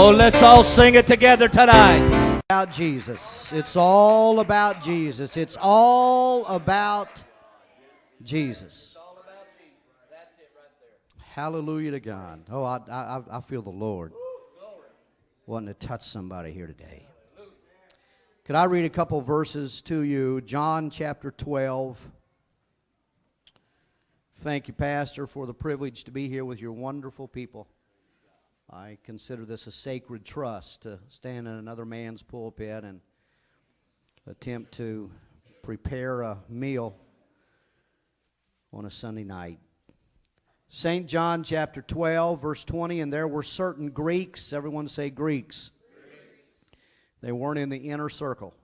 Oh, let's all sing it together tonight. About Jesus. It's all about Jesus. It's all about Jesus. Hallelujah to God. Oh, I feel the Lord wanting to touch somebody here today. Could I read a couple verses to you? John chapter 12. Thank you, Pastor, for the privilege to be here with your wonderful people. I consider this a sacred trust to stand in another man's pulpit and attempt to prepare a meal on a Sunday night. St. John chapter 12, verse 20, and there were certain Greeks, everyone say Greeks. They weren't in the inner circle.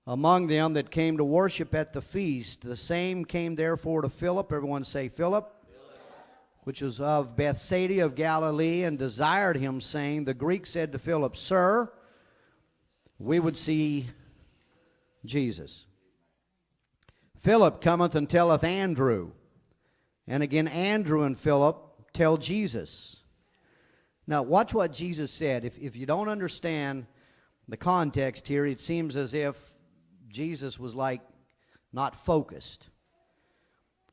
Among them that came to worship at the feast, the same came therefore to Philip, everyone say Philip, which was of Bethsaida of Galilee, and desired him, saying, the Greek said to Philip, Sir, we would see Jesus. Philip cometh and telleth Andrew, and again Andrew and Philip tell Jesus. Now watch what Jesus said. If you don't understand the context here, it seems as if Jesus was like not focused.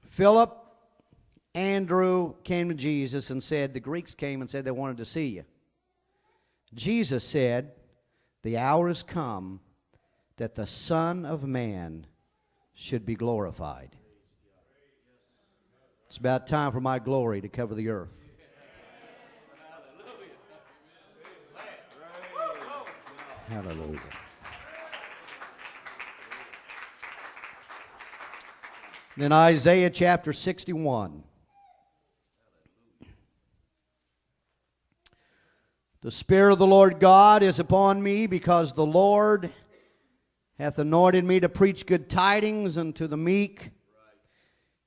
Philip, Andrew came to Jesus and said, the Greeks came and said they wanted to see you. Jesus said, the hour has come that the Son of Man should be glorified. It's about time for my glory to cover the earth. Hallelujah. Then Isaiah chapter 61. The Spirit of the Lord God is upon me, because the Lord hath anointed me to preach good tidings unto the meek.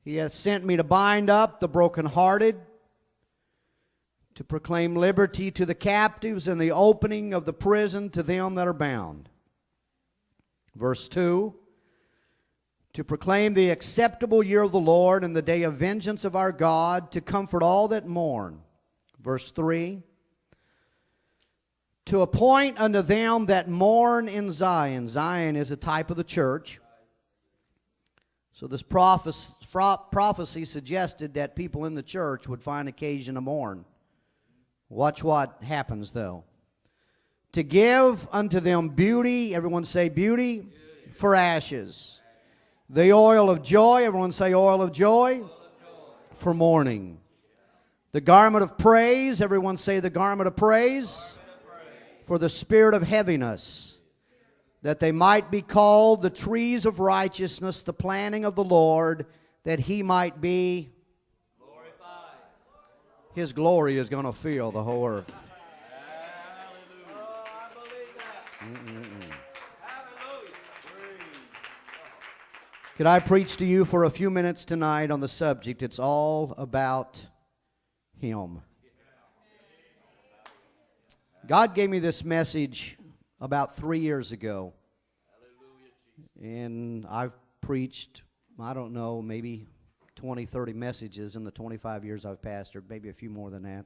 He hath sent me to bind up the brokenhearted, to proclaim liberty to the captives, and the opening of the prison to them that are bound. Verse 2, to proclaim the acceptable year of the Lord, and the day of vengeance of our God, to comfort all that mourn. Verse 3, to appoint unto them that mourn in Zion. Zion is a type of the church. So this prophecy suggested that people in the church would find occasion to mourn. Watch what happens though. To give unto them beauty, everyone say beauty, for ashes. The oil of joy, everyone say oil of joy, for mourning. The garment of praise, everyone say the garment of praise, for the spirit of heaviness, that they might be called the trees of righteousness, the planting of the Lord, that he might be glorified. His glory is going to fill the whole earth. Hallelujah. Oh, I believe that. Hallelujah. Could I preach to you for a few minutes tonight on the subject? It's all about him. God gave me this message about 3 years ago. And I've preached, I don't know, maybe 20, 30 messages in the 25 years I've pastored, maybe a few more than that.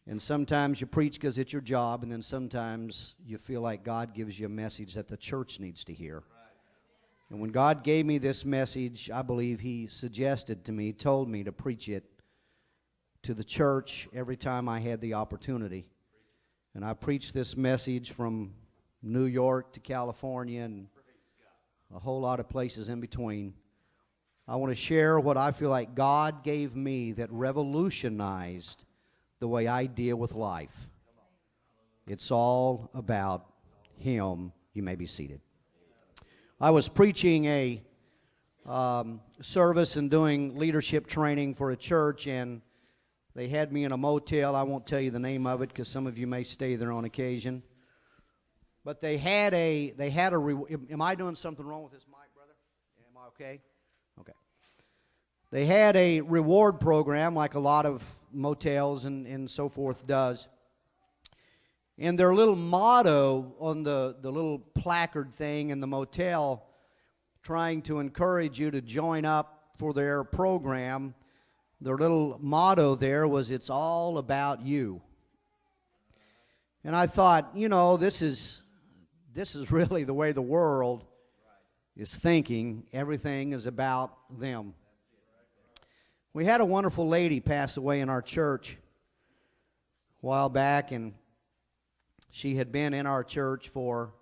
And sometimes you preach because it's your job, and then sometimes you feel like God gives you a message that the church needs to hear. And when God gave me this message, I believe he suggested to me, told me to preach it to the church every time I had the opportunity. And I preached this message from New York to California and a whole lot of places in between. I want to share what I feel like God gave me that revolutionized the way I deal with life. It's all about him. You may be seated. I was preaching a service and doing leadership training for a church, and they had me in a motel. I won't tell you the name of it because some of you may stay there on occasion. But they had a am I doing something wrong with this mic, brother? Am I okay? Okay. They had a reward program like a lot of motels and so forth does. And their little motto on the little placard thing in the motel, trying to encourage you to join up for their program, their little motto there was, it's all about you. And I thought, you know, this is really the way the world is thinking. Everything is about them. We had a wonderful lady pass away in our church a while back, and she had been in our church for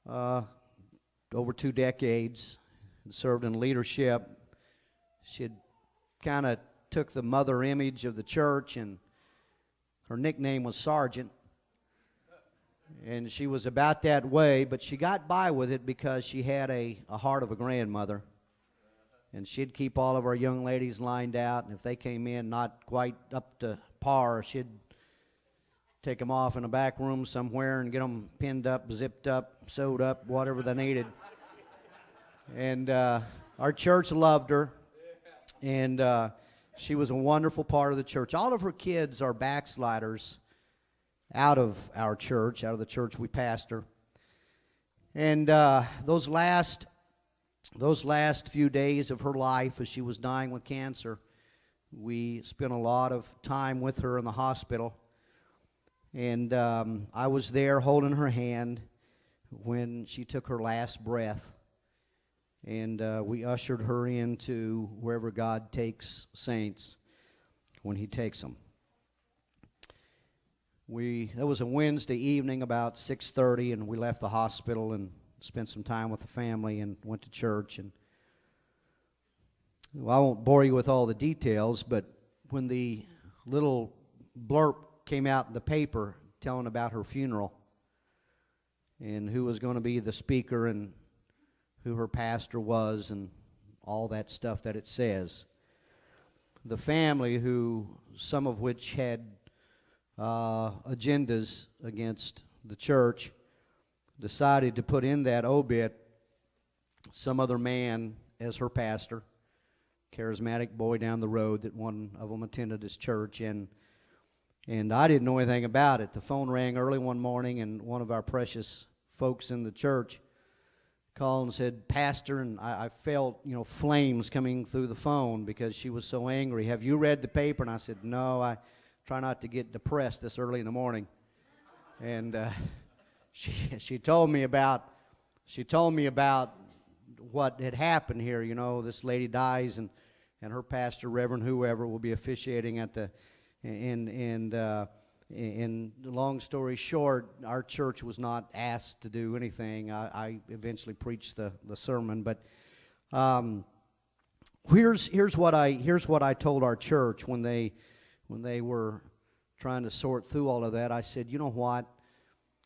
over 2 decades and served in leadership. She had kind of took the mother image of the church, and her nickname was Sergeant. And she was about that way, but she got by with it because she had a heart of a grandmother. And she'd keep all of our young ladies lined out, and if they came in not quite up to par, she'd take them off in a back room somewhere and get them pinned up, zipped up, sewed up, whatever they needed. And our church loved her, and she was a wonderful part of the church. All of her kids are backsliders out of our church, out of the church we pastor. And those last few days of her life as she was dying with cancer, we spent a lot of time with her in the hospital. And I was there holding her hand when she took her last breath. And we ushered her into wherever God takes saints when He takes them. That was a Wednesday evening about 6:30, and we left the hospital and spent some time with the family and went to church. And well, I won't bore you with all the details, but when the little blurb came out in the paper telling about her funeral and who was going to be the speaker and who her pastor was and all that stuff that it says, the family, who some of which had agendas against the church, decided to put in that obit some other man as her pastor, charismatic boy down the road that one of them attended his church, and I didn't know anything about it. The phone rang early one morning, and one of our precious folks in the church called and said, "Pastor," and I felt, flames coming through the phone because she was so angry. "Have you read the paper?" And I said, "No, I try not to get depressed this early in the morning." And she told me about what had happened here. This lady dies, and her pastor, Reverend whoever, will be officiating at the and long story short, our church was not asked to do anything. I eventually preached the sermon, but here's what I told our church when they were trying to sort through all of that. I said, "You know what?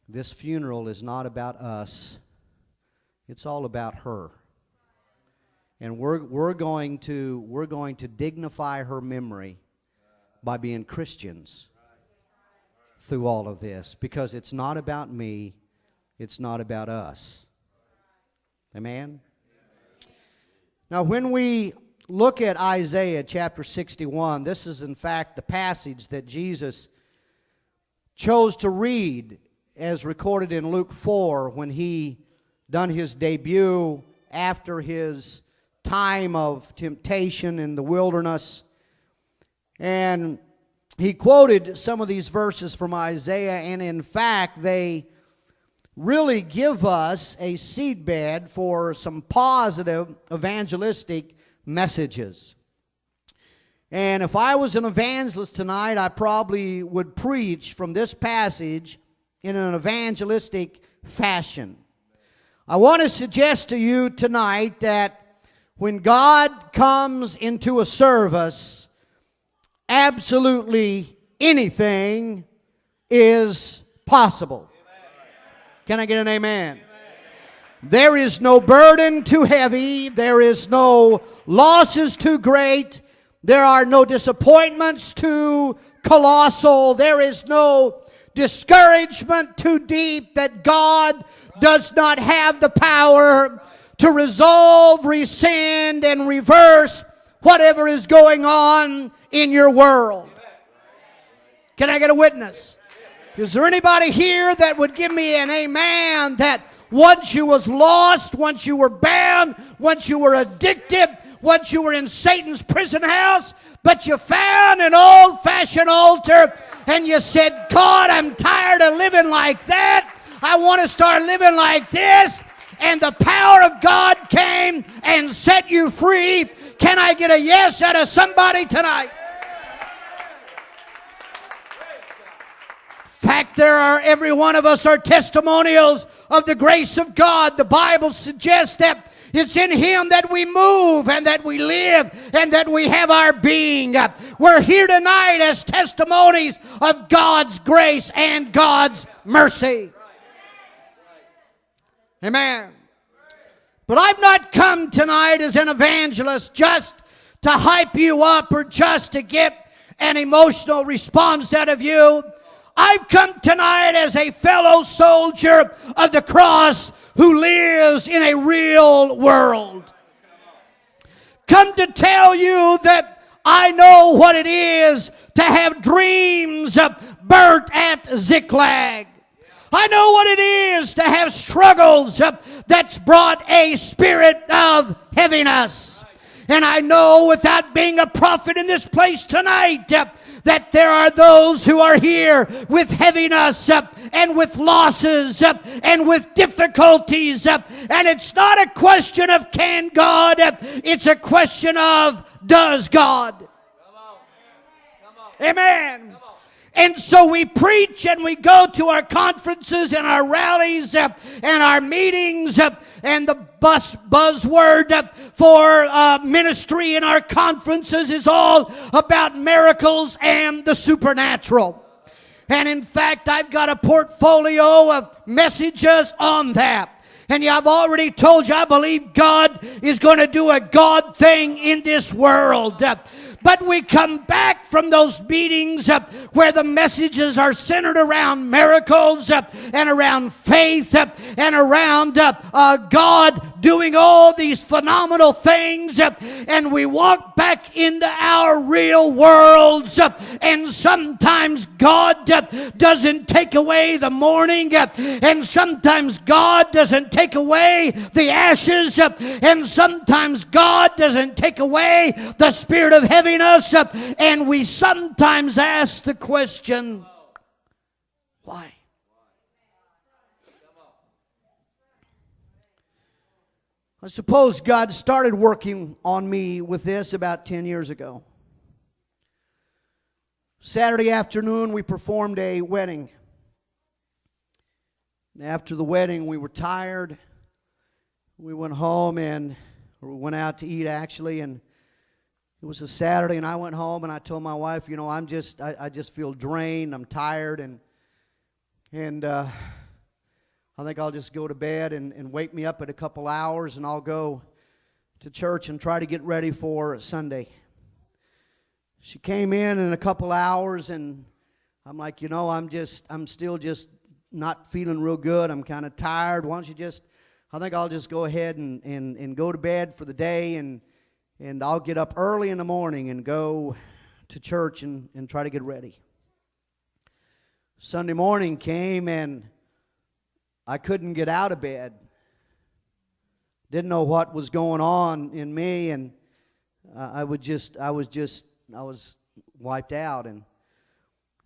This funeral is not about us. It's all about her. And we're going to dignify her memory by being Christians through all of this, because it's not about me, it's not about us." Amen? Now, when we look at Isaiah chapter 61, this is in fact the passage that Jesus chose to read as recorded in Luke 4 when He done His debut after His time of temptation in the wilderness. And He quoted some of these verses from Isaiah, and in fact they really give us a seedbed for some positive evangelistic messages. And if I was an evangelist tonight, I probably would preach from this passage in an evangelistic fashion. I want to suggest to you tonight that when God comes into a service, absolutely anything is possible. Can I get an amen? There is no burden too heavy. There is no losses too great. There are no disappointments too colossal. There is no discouragement too deep that God does not have the power to resolve, rescind, and reverse whatever is going on in your world. Can I get a witness? Is there anybody here that would give me an amen that once you was lost, once you were bound, once you were addicted, once you were in Satan's prison house, but you found an old-fashioned altar and you said, God, I'm tired of living like that. I want to start living like this. And the power of God came and set you free. Can I get a yes out of somebody tonight? In fact, every one of us are testimonials of the grace of God. The Bible suggests that it's in Him that we move and that we live and that we have our being. We're here tonight as testimonies of God's grace and God's mercy. Amen. But I've not come tonight as an evangelist just to hype you up or just to get an emotional response out of you. I've come tonight as a fellow soldier of the cross who lives in a real world. Come to tell you that I know what it is to have dreams burnt at Ziklag. I know what it is to have struggles that's brought a spirit of heaviness. And I know, without being a prophet in this place tonight, that there are those who are here with heaviness and with losses and with difficulties. And it's not a question of can God, it's a question of does God. Amen. And so we preach and we go to our conferences and our rallies and our meetings, and the buzzword for ministry in our conferences is all about miracles and the supernatural. And in fact, I've got a portfolio of messages on that. And I've already told you I believe God is going to do a God thing in this world. But we come back from those meetings where the messages are centered around miracles and around faith and around God doing all these phenomenal things. And we walk back into our real worlds. And sometimes God doesn't take away the mourning. And sometimes God doesn't take away the ashes. And sometimes God doesn't take away the spirit of heaviness. And we sometimes ask the question, why? I suppose God started working on me with this about 10 years ago. Saturday afternoon, we performed a wedding. And after the wedding, we were tired. We went home and we went out to eat, actually, and it was a Saturday, and I went home and I told my wife, you know, I just feel drained. I'm tired, and I think I'll just go to bed and wake me up in a couple hours, and I'll go to church and try to get ready for Sunday. She came in a couple hours, and I'm like, you know, I'm still just not feeling real good. I'm kind of tired. Why don't you I think I'll just go ahead and go to bed for the day, and I'll get up early in the morning and go to church and try to get ready. Sunday morning came, and I couldn't get out of bed. Didn't know what was going on in me, and I was wiped out. And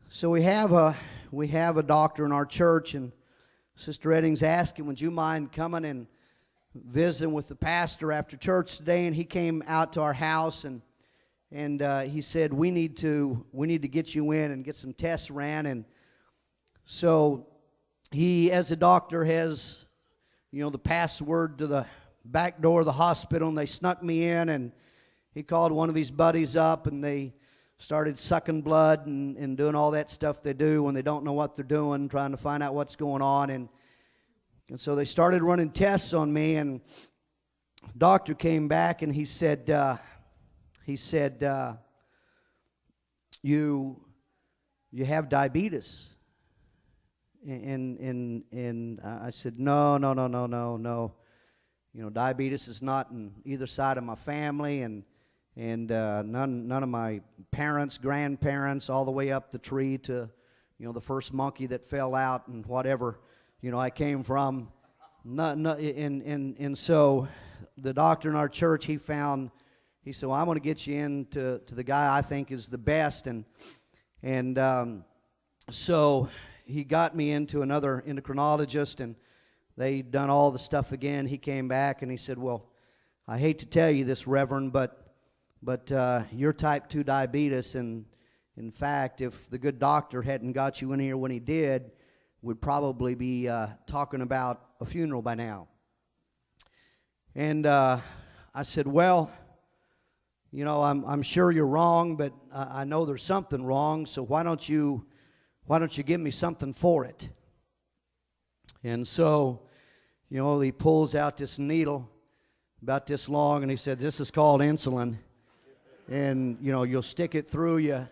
so we have a doctor in our church, and Sister Eddings asked him, would you mind coming and visiting with the pastor after church today? And he came out to our house, and he said, we need to get you in and get some tests ran. And so he, as a doctor, has, you know, the password to the back door of the hospital, and they snuck me in, and he called one of his buddies up, and they started sucking blood and doing all that stuff they do when they don't know what they're doing, trying to find out what's going on. And so they started running tests on me, and the doctor came back, and he said, you have diabetes. And I said, no. You know, diabetes is not in either side of my family, and none of my parents, grandparents, all the way up the tree to, you know, the first monkey that fell out and whatever, you know, I came from. And so the doctor in our church, he said, well, I'm going to get you in to the guy I think is the best. And So he got me into another endocrinologist, and they done all the stuff again. He came back and he said, well, I hate to tell you this, Reverend, but you're type 2 diabetes, and in fact, if the good doctor hadn't got you in here when he did, we'd probably be talking about a funeral by now. And I said, well, you know, I'm sure you're wrong, but I know there's something wrong, so why don't you give me something for it? And so, you know, he pulls out this needle about this long, and he said, this is called insulin. And, you know, you'll stick it through you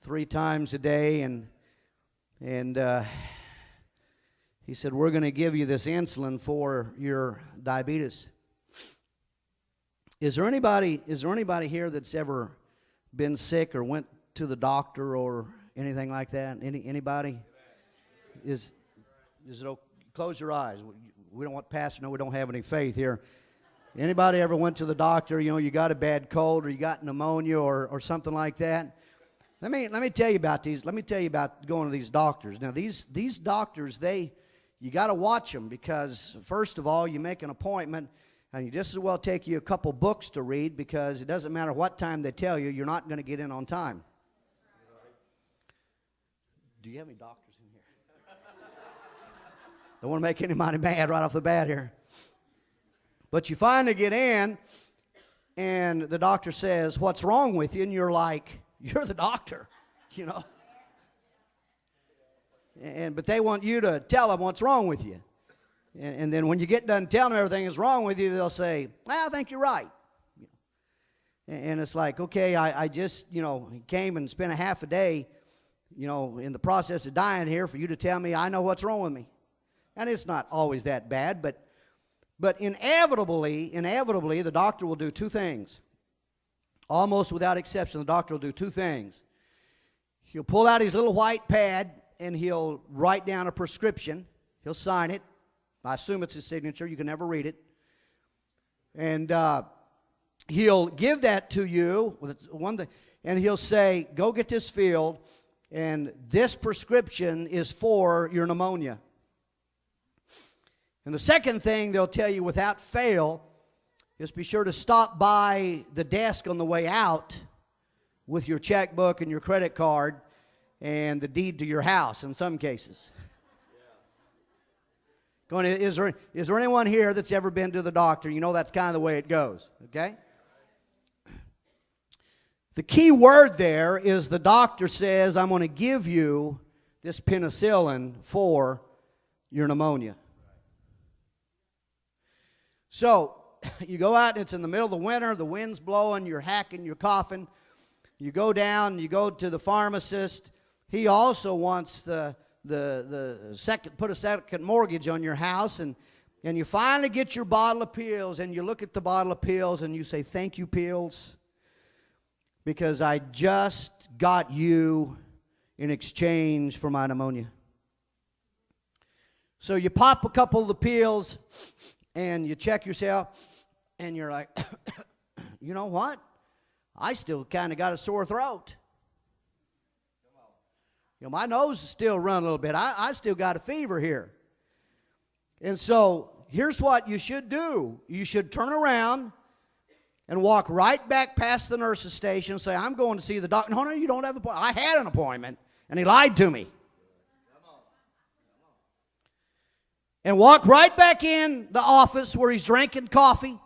3 times a day, and he said, we're going to give you this insulin for your diabetes. Is there anybody here that's ever been sick or went to the doctor or anything like that? Anybody? Is it okay? Close your eyes. We don't want Pastor to know we don't have any faith here. Anybody ever went to the doctor, you know, you got a bad cold or you got pneumonia or something like that? Let me tell you about these. Let me tell you about going to these doctors. Now, these doctors, you got to watch them, because first of all, you make an appointment, and you just as well take you a couple books to read, because it doesn't matter what time they tell you, you're not going to get in on time. Do you have any doctors in here? Don't want to make anybody mad right off the bat here. But you finally get in, and the doctor says, what's wrong with you? And you're like, you're the doctor, you know. But they want you to tell them what's wrong with you. And then when you get done telling them everything is wrong with you, they'll say, well, I think you're right. And it's like, okay, I just, you know, came and spent a half a day, you know, in the process of dying here for you to tell me I know what's wrong with me. And it's not always that bad, but inevitably, the doctor will do 2 things. Almost without exception, the doctor will do 2 things. He'll pull out his little white pad, and he'll write down a prescription. He'll sign it. I assume it's his signature. You can never read it. And he'll give that to you, one thing, and he'll say, go get this filled, and this prescription is for your pneumonia. And the second thing they'll tell you without fail is be sure to stop by the desk on the way out with your checkbook and your credit card and the deed to your house in some cases. Is there anyone here that's ever been to the doctor? You know that's kind of the way it goes, okay? The key word there is the doctor says, I'm going to give you this penicillin for your pneumonia. So, you go out and it's in the middle of the winter, the wind's blowing, you're hacking, you're coughing. You go down, you go to the pharmacist. He also wants put a second mortgage on your house, and you finally get your bottle of pills, and you look at the bottle of pills and you say, thank you, pills, because I just got you in exchange for my pneumonia. So you pop a couple of the pills and you check yourself, and you're like, you know what? I still kind of got a sore throat. You know, my nose is still running a little bit. I still got a fever here. And so here's what you should do. You should turn around and walk right back past the nurse's station and say, I'm going to see the doctor. No, you don't have an appointment. I had an appointment, and he lied to me. And walk right back in the office where he's drinking coffee,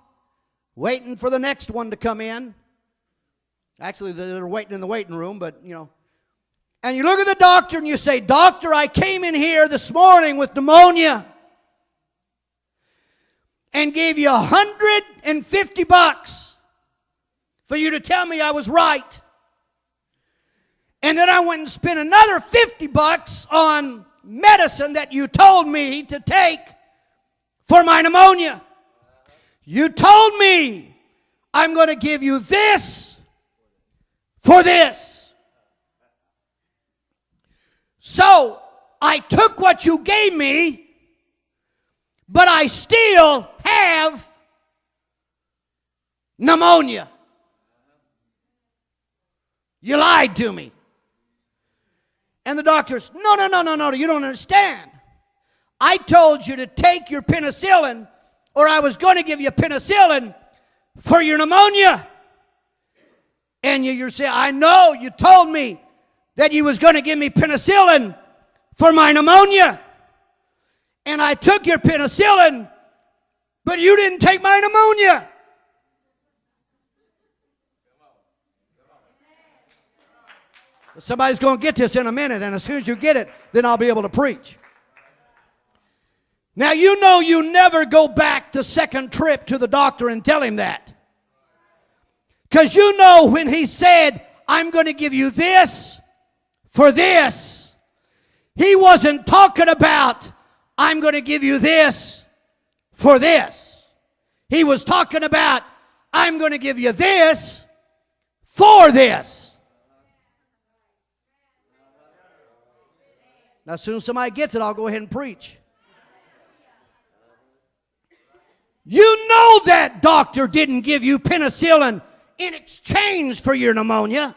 waiting for the next one to come in. Actually, they're waiting in the waiting room, but, you know. And you look at the doctor and you say, Doctor, I came in here this morning with pneumonia and gave you $150 for you to tell me I was right. And then I went and spent another $50 on medicine that you told me to take for my pneumonia. You told me I'm going to give you this for this. So I took what you gave me, but I still have pneumonia. You lied to me. And the doctors, no, you don't understand. I told you to take your penicillin, or I was going to give you penicillin for your pneumonia. And you say, I know, you told me that you was going to give me penicillin for my pneumonia. And I took your penicillin, but you didn't take my pneumonia. Somebody's going to get this in a minute, and as soon as you get it, then I'll be able to preach. Now, you know you never go back the second trip to the doctor and tell him that. Because you know when he said, I'm going to give you this for this, he wasn't talking about, I'm going to give you this for this. He was talking about, I'm going to give you this for this. Now, as soon as somebody gets it, I'll go ahead and preach. You know that doctor didn't give you penicillin in exchange for your pneumonia.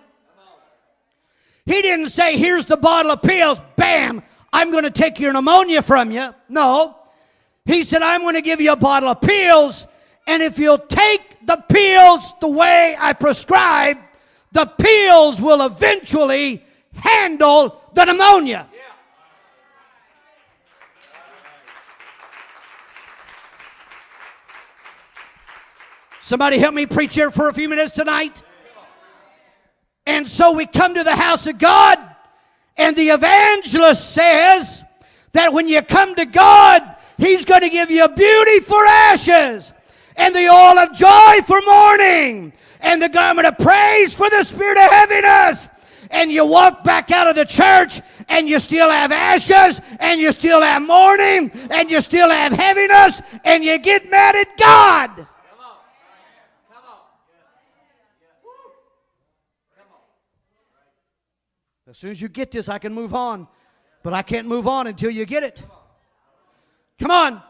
He didn't say, here's the bottle of pills, bam, I'm going to take your pneumonia from you. No. He said, I'm going to give you a bottle of pills, and if you'll take the pills the way I prescribe, the pills will eventually handle the pneumonia. Somebody help me preach here for a few minutes tonight. And so we come to the house of God, and the evangelist says that when you come to God, He's going to give you beauty for ashes, and the oil of joy for mourning, and the garment of praise for the spirit of heaviness. And you walk back out of the church, and you still have ashes, and you still have mourning, and you still have heaviness, and you get mad at God. As soon as you get this, I can move on. But I can't move on until you get it. Come on.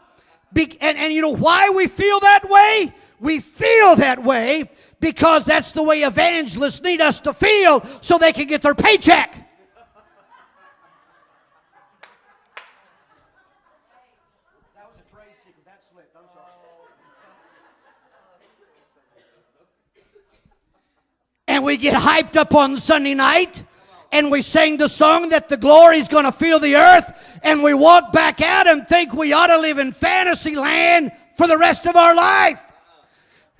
And you know why we feel that way? We feel that way because that's the way evangelists need us to feel so they can get their paycheck. That was a trade secret. That slipped. I'm sorry. And we get hyped up on Sunday night. And we sing the song that the glory is going to fill the earth. And we walk back out and think we ought to live in fantasy land for the rest of our life.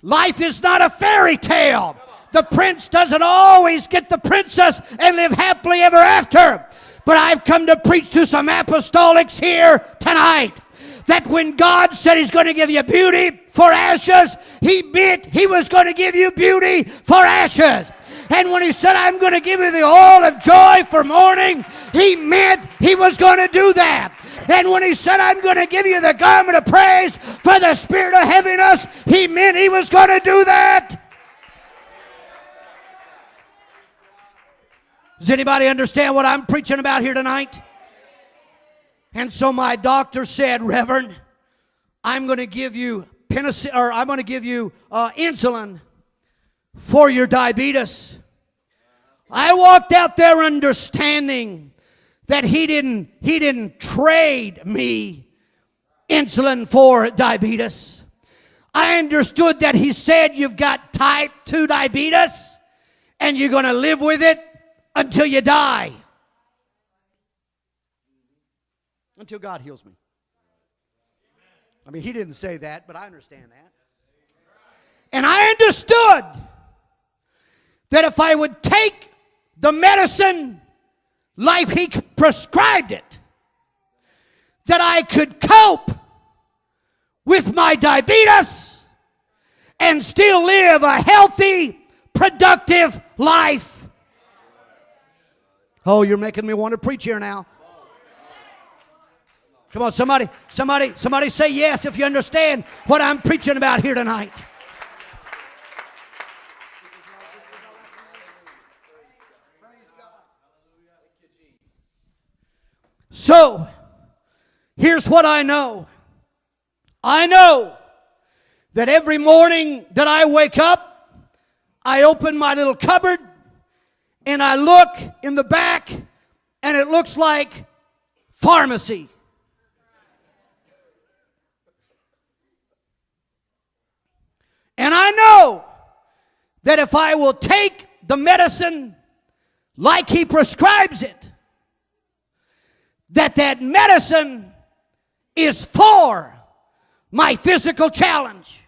Life is not a fairy tale. The prince doesn't always get the princess and live happily ever after. But I've come to preach to some apostolics here tonight that when God said He's going to give you beauty for ashes, He meant He was going to give you beauty for ashes. And when He said, I'm going to give you the oil of joy for mourning, He meant He was going to do that. And when He said, I'm going to give you the garment of praise for the spirit of heaviness, He meant He was going to do that. Does anybody understand what I'm preaching about here tonight? And so my doctor said, Reverend, I'm going to give you insulin for your diabetes. I walked out there understanding that he didn't trade me insulin for diabetes. I understood that he said you've got type 2 diabetes and you're going to live with it until you die. Until God heals me. I mean, he didn't say that, but I understand that. And I understood that if I would take the medicine like He prescribed it, that I could cope with my diabetes and still live a healthy, productive life. Oh, you're making me want to preach here now. Come on, somebody say yes if you understand what I'm preaching about here tonight. So, here's what I know. I know that every morning that I wake up, I open my little cupboard and I look in the back and it looks like pharmacy. And I know that if I will take the medicine like he prescribes it, that medicine is for my physical challenge.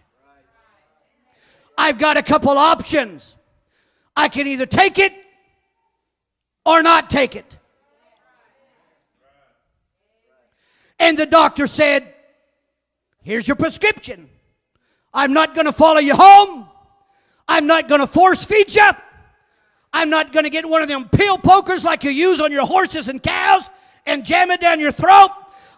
I've got a couple options. I can either take it or not take it. And the doctor said, here's your prescription. I'm not going to follow you home. I'm not going to force feed you. I'm not going to get one of them pill pokers like you use on your horses and cows and jam it down your throat.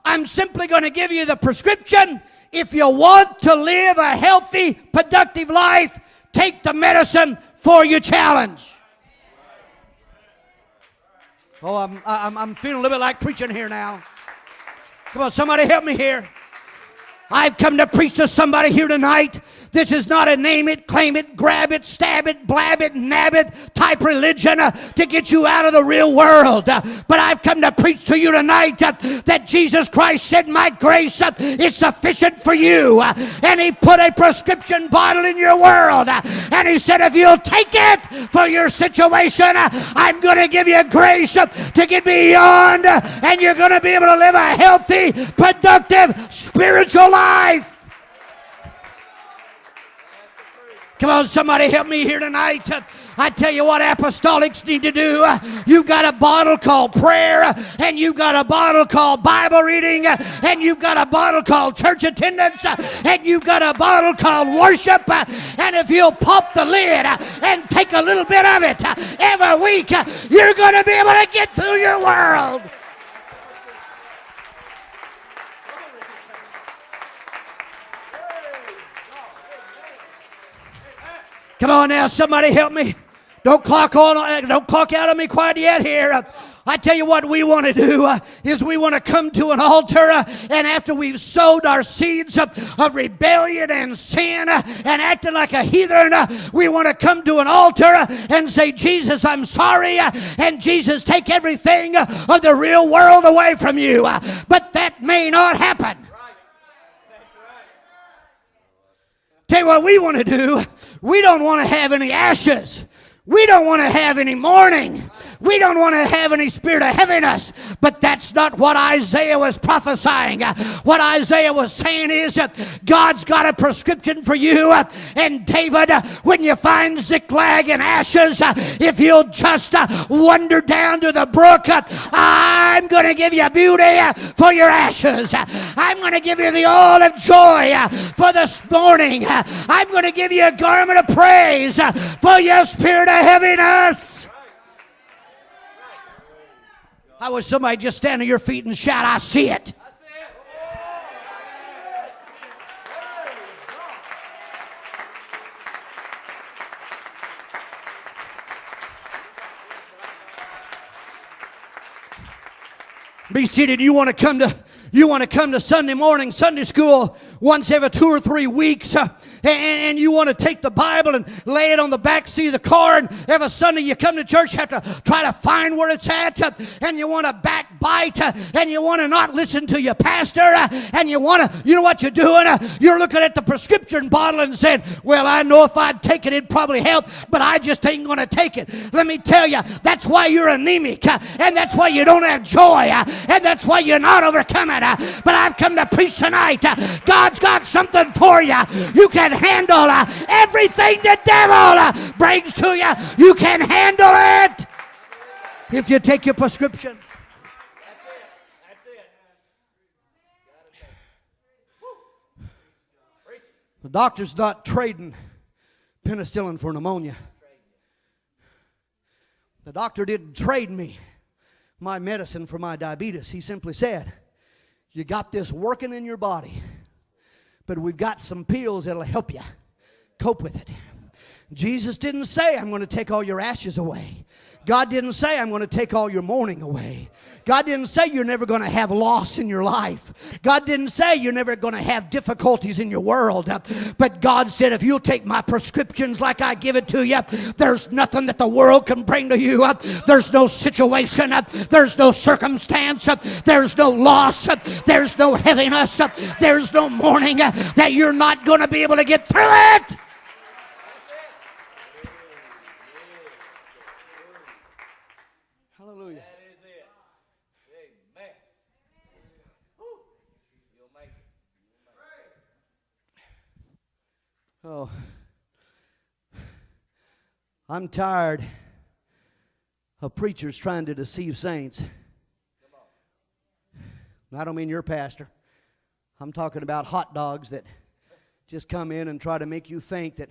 I'm simply going to give you the prescription. If you want to live a healthy, productive life, take the medicine for your challenge. Oh, I'm feeling a little bit like preaching here now. Come on, somebody help me here. I've come to preach to somebody here tonight. This is not a name it, claim it, grab it, stab it, blab it, nab it type religion to get you out of the real world. But I've come to preach to you tonight that Jesus Christ said, my grace is sufficient for you. And he put a prescription bottle in your world. And he said, if you'll take it for your situation, I'm going to give you grace to get beyond. And you're going to be able to live a healthy, productive, spiritual life. Come on, somebody help me here tonight. I tell you what apostolics need to do. You've got a bottle called prayer, and you've got a bottle called Bible reading, and you've got a bottle called church attendance, and you've got a bottle called worship. And if you'll pop the lid and take a little bit of it every week, you're going to be able to get through your world. Come on now, somebody help me. Don't clock out on me quite yet here. I tell you what we want to do is we want to come to an altar and after we've sowed our seeds of rebellion and sin and acting like a heathen, we want to come to an altar and say, Jesus, I'm sorry, and Jesus, take everything of the real world away from you. But that may not happen. Tell you what we want to do. We don't want to have any ashes. We don't want to have any mourning. We don't want to have any spirit of heaviness. But that's not what Isaiah was prophesying. What Isaiah was saying is God's got a prescription for you. And David, when you find Ziklag and ashes, if you'll just wander down to the brook, I'm going to give you beauty for your ashes. I'm going to give you the oil of joy for this morning. I'm going to give you a garment of praise for your spirit of heaviness. I wish somebody just stand on your feet and shout, I see it. Be seated. You want to come to Sunday morning, Sunday school once every 2 or 3 weeks, and you want to take the Bible and lay it on the back seat of the car, and every Sunday you come to church, have to try to find where it's at, and you want to backbite, and you want to not listen to your pastor, and you know what you're doing? You're looking at the prescription bottle and saying, well, I know if I'd take it, it'd probably help, but I just ain't going to take it. Let me tell you, that's why you're anemic, and that's why you don't have joy, and that's why you're not overcoming. But I've come to preach tonight. God's got something for you. You can handle everything the devil brings to you. You can handle it if you take your prescription. The doctor's not trading penicillin for pneumonia. The doctor didn't trade me my medicine for my diabetes. He simply said, you got this working in your body, but we've got some pills that'll help you cope with it. Jesus didn't say, I'm going to take all your ashes away. God didn't say, I'm going to take all your mourning away. God didn't say you're never going to have loss in your life. God didn't say you're never going to have difficulties in your world. But God said, if you'll take my prescriptions like I give it to you, there's nothing that the world can bring to you. There's no situation. There's no circumstance. There's no loss. There's no heaviness. There's no mourning that you're not going to be able to get through it. Hallelujah. Oh, I'm tired of preachers trying to deceive saints. I don't mean your pastor. I'm talking about hot dogs that just come in and try to make you think that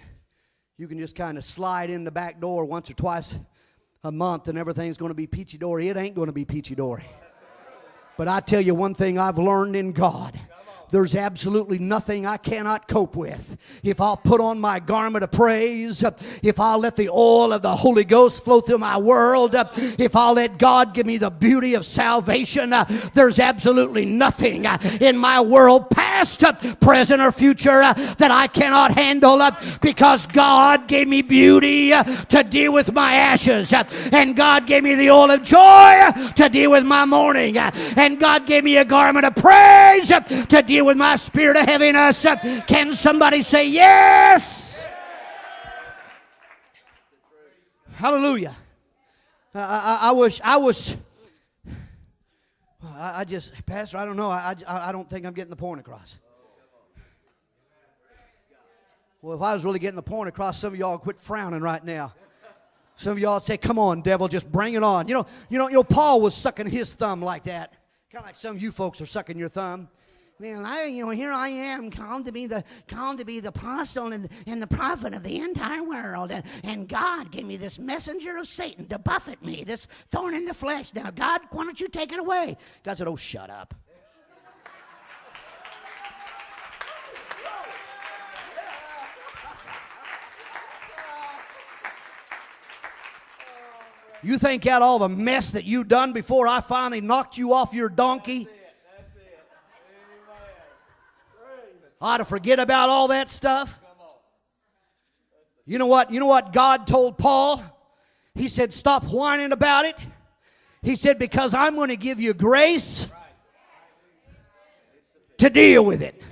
you can just kind of slide in the back door once or twice a month and everything's going to be peachy-dory. It ain't going to be peachy-dory. But I tell you one thing I've learned in God. There's absolutely nothing I cannot cope with. If I'll put on my garment of praise, if I'll let the oil of the Holy Ghost flow through my world, if I'll let God give me the beauty of salvation, there's absolutely nothing in my world, past, present, or future, that I cannot handle, because God gave me beauty to deal with my ashes, and God gave me the oil of joy to deal with my mourning, and God gave me a garment of praise to deal with my spirit of heaviness. Can somebody say yes? Hallelujah. I just, Pastor, I don't know. I don't think I'm getting the point across. Well, if I was really getting the point across, some of y'all quit frowning right now. Some of y'all would say, come on, devil, just bring it on. You know, Paul was sucking his thumb like that. Kind of like some of you folks are sucking your thumb. Man, here I am, called to be the apostle and the prophet of the entire world, and God gave me this messenger of Satan to buffet me, this thorn in the flesh. Now, God, why don't you take it away? God said, oh, shut up. You think out all the mess that you done before I finally knocked you off your donkey? I ought to forget about all that stuff. You know what God told Paul? He said, stop whining about it. He said, because I'm going to give you grace to deal with it.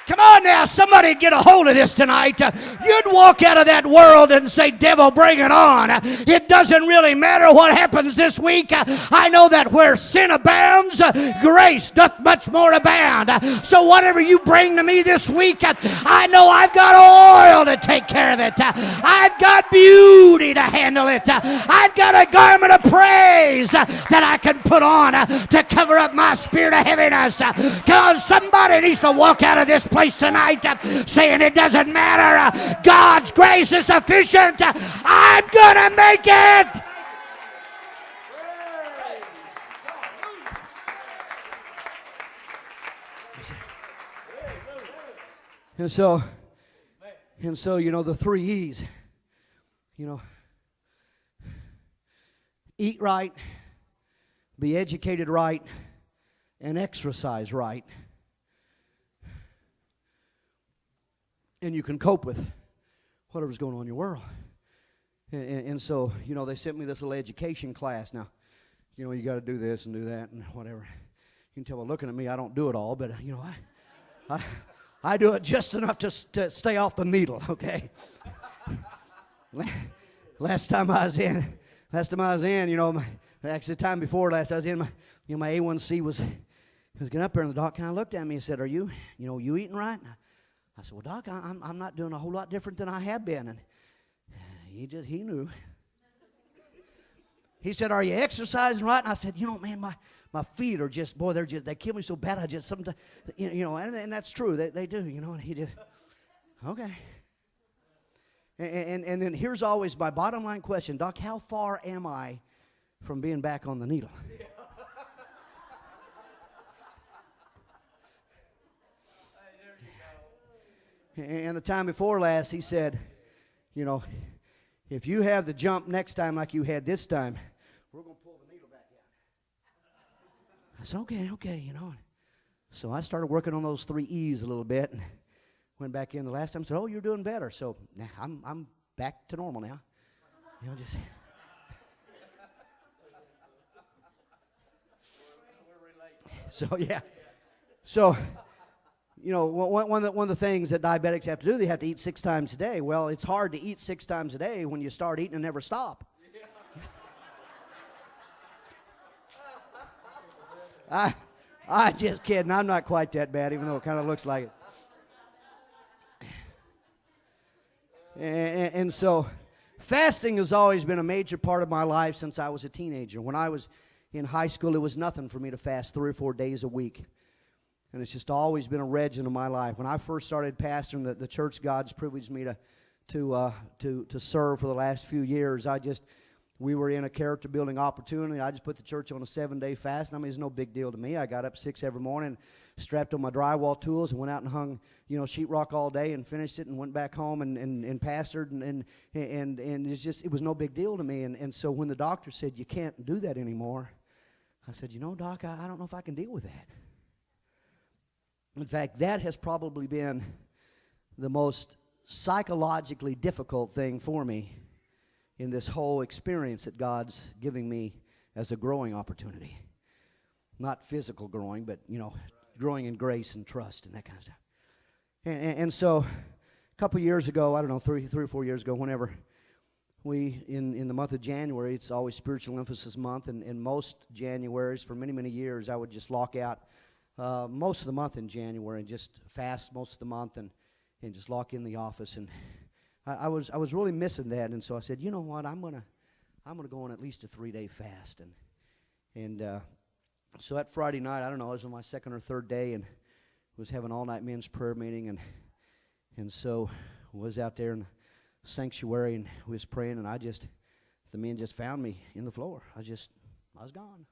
Come on now, somebody get a hold of this tonight. You'd walk out of that world and say, devil, bring it on. It doesn't really matter what happens this week. I know that where sin abounds, grace doth much more abound. So whatever you bring to me this week, I know I've got oil to take care of it. I've got beauty to handle it. I've got a garment of praise that I can put on to cover up my spirit of heaviness. Because somebody needs to walk out of this place tonight saying it doesn't matter. God's grace is sufficient. I'm gonna make it. And so, the 3 E's, eat right, be educated right, and exercise right. And you can cope with whatever's going on in your world. And so, they sent me this little education class. Now, you got to do this and do that and whatever. You can tell by looking at me, I don't do it all, but, I do it just enough to stay off the needle, okay? Last time I was in, actually the time before last I was in, my A1C was getting up there, and the doc kind of looked at me and said, are you eating right? I said, well, Doc, I'm not doing a whole lot different than I have been. And he knew. He said, are you exercising right? And I said, man, my feet are just, boy, they kill me so bad. I just sometimes, and that's true. They do, and he just, okay. And then here's always my bottom line question. Doc, how far am I from being back on the needle? And the time before last, he said, you know, if you have the jump next time like you had this time, we're going to pull the needle back out. I said, okay, you know. So I started working on those 3 E's a little bit and went back in the last time and said, oh, you're doing better. So now I'm back to normal now. You know, just... So, yeah. So, you know, one of the things that diabetics have to do, they have to eat 6 times a day. Well, it's hard to eat 6 times a day when you start eating and never stop. I just kidding. I'm not quite that bad, even though it kind of looks like it. And so, fasting has always been a major part of my life since I was a teenager. When I was in high school, it was nothing for me to fast 3 or 4 days a week. And it's just always been a regiment of my life. When I first started pastoring the church God's privileged me to serve for the last few years, we were in a character building opportunity. I just put the church on a 7-day fast. I mean, it's no big deal to me. I got up 6 every morning, strapped on my drywall tools, and went out and hung, you know, sheetrock all day, and finished it, and went back home and pastored, and it was no big deal to me. And so when the doctor said you can't do that anymore, I said, you know, Doc, I don't know if I can deal with that. In fact, that has probably been the most psychologically difficult thing for me in this whole experience that God's giving me as a growing opportunity. Not physical growing, but, you know, growing in grace and trust and that kind of stuff. And so a couple years ago, I don't know, 3 or 4 years ago, whenever we, in the month of January, it's always Spiritual Emphasis Month, and in most Januaries, for many, many years, I would just lock out most of the month in January and just fast most of the month and just lock in the office. And I was really missing that, and so I said, you know what, I'm gonna go on at least a 3-day fast. And so that Friday night, I don't know, it was on my 2nd or 3rd day, and was having all-night men's prayer meeting, and so was out there in the sanctuary, and we was praying, and the men just found me in the floor. I was gone.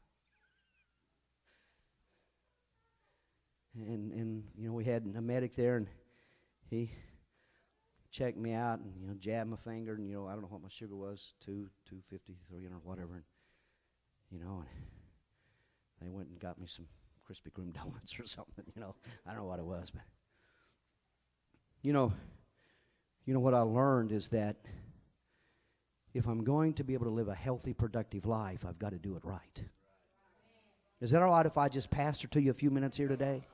And you know, we had a medic there, and he checked me out and, you know, jabbed my finger, and, you know, I don't know what my sugar was, 250, 300, whatever, and, you know, and they went and got me some Krispy Kreme donuts or something, you know. I don't know what it was, but, you know what I learned is that if I'm going to be able to live a healthy, productive life, I've got to do it right. Is that all right if I just pastor to you a few minutes here today?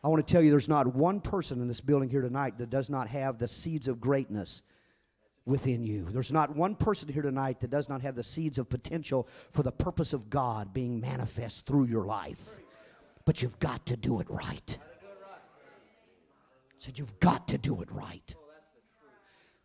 I want to tell you there's not one person in this building here tonight that does not have the seeds of greatness within you. There's not one person here tonight that does not have the seeds of potential for the purpose of God being manifest through your life. But you've got to do it right. I said you've got to do it right.